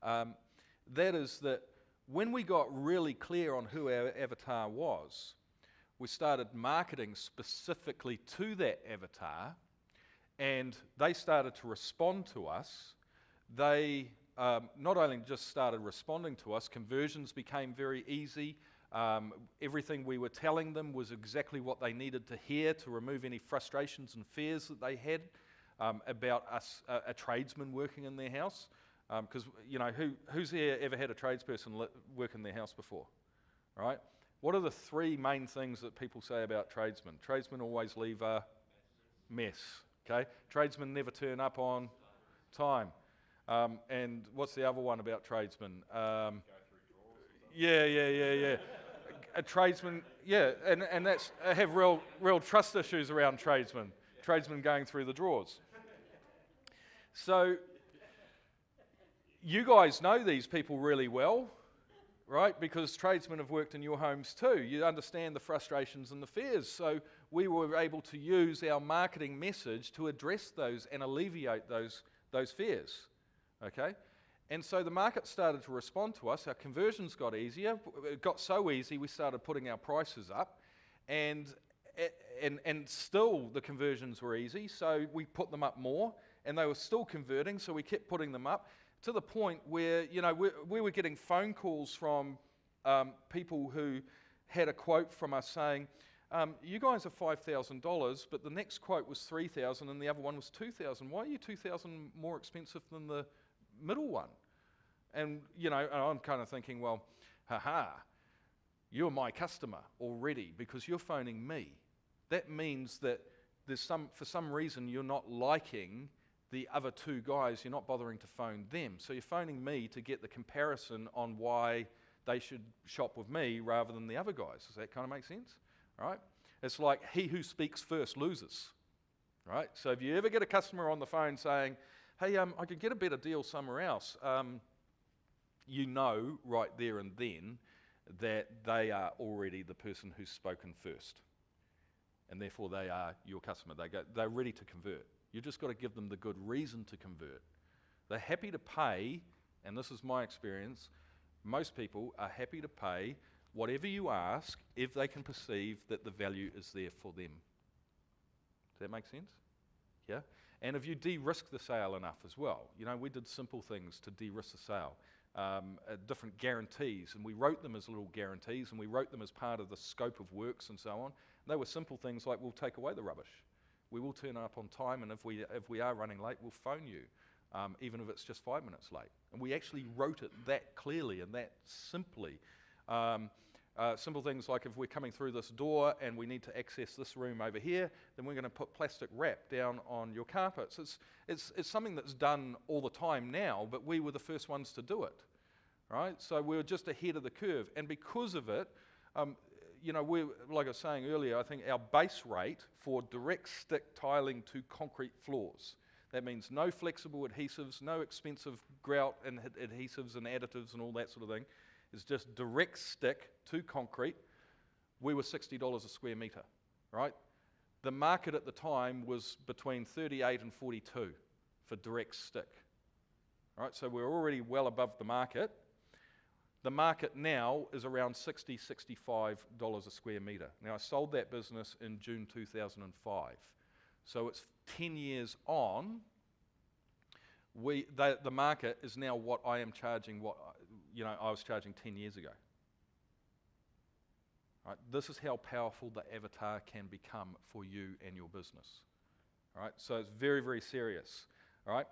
That is that when we got really clear on who our avatar was, we started marketing specifically to that avatar, and they started to respond to us. They not only just started responding to us, conversions became very easy. Everything we were telling them was exactly what they needed to hear to remove any frustrations and fears that they had about us, a tradesman working in their house. Because, who's here ever had a tradesperson work in their house before, right? What are the three main things that people say about tradesmen? Tradesmen always leave a mess, okay? Tradesmen never turn up on time. And what's the other one about tradesmen? Go through drawers. Yeah. A tradesman, and that's, I have real trust issues around tradesmen going through the drawers. So, you guys know these people really well, right? Because tradesmen have worked in your homes too. You understand the frustrations and the fears. So we were able to use our marketing message to address those and alleviate those fears, okay? And so the market started to respond to us. Our conversions got easier. It got so easy we started putting our prices up, and still the conversions were easy, so we put them up more, and they were still converting, so we kept putting them up, to the point where, we were getting phone calls from people who had a quote from us saying, you guys are $5,000, but the next quote was $3,000 and the other one was $2,000. Why are you $2,000 more expensive than the middle one? And, and I'm kind of thinking, well, you're my customer already because you're phoning me. That means that for some reason you're not liking the other two guys, you're not bothering to phone them. So you're phoning me to get the comparison on why they should shop with me rather than the other guys. Does that kind of make sense? Right? It's like he who speaks first loses. Right? So if you ever get a customer on the phone saying, hey, I could get a better deal somewhere else, you know right there and then that they are already the person who's spoken first. And therefore they are your customer. They're ready to convert. You've just got to give them the good reason to convert. They're happy to pay, and this is my experience, most people are happy to pay whatever you ask if they can perceive that the value is there for them. Does that make sense? Yeah? And if you de-risk the sale enough as well, we did simple things to de-risk the sale, different guarantees, and we wrote them as little guarantees, and we wrote them as part of the scope of works and so on. And they were simple things like, we'll take away the rubbish. We will turn up on time, and if we are running late, we'll phone you, even if it's just 5 minutes late. And we actually wrote it that clearly and that simply. Simple things like if we're coming through this door and we need to access this room over here, then we're going to put plastic wrap down on your carpets. It's something that's done all the time now, but we were the first ones to do it, right? So we were just ahead of the curve, and because of it, like I was saying earlier, I think our base rate for direct stick tiling to concrete floors, that means no flexible adhesives, no expensive grout and adhesives and additives and all that sort of thing, is just direct stick to concrete. We were $60 a square metre, right? The market at the time was between 38 and 42 for direct stick, right? So we're already well above the market. The market now is around $60, $65 a square metre. Now, I sold that business in June 2005. So it's 10 years on. The market is now what I am charging, I was charging 10 years ago. Right? This is how powerful the avatar can become for you and your business. All right? So it's very, very serious. All right?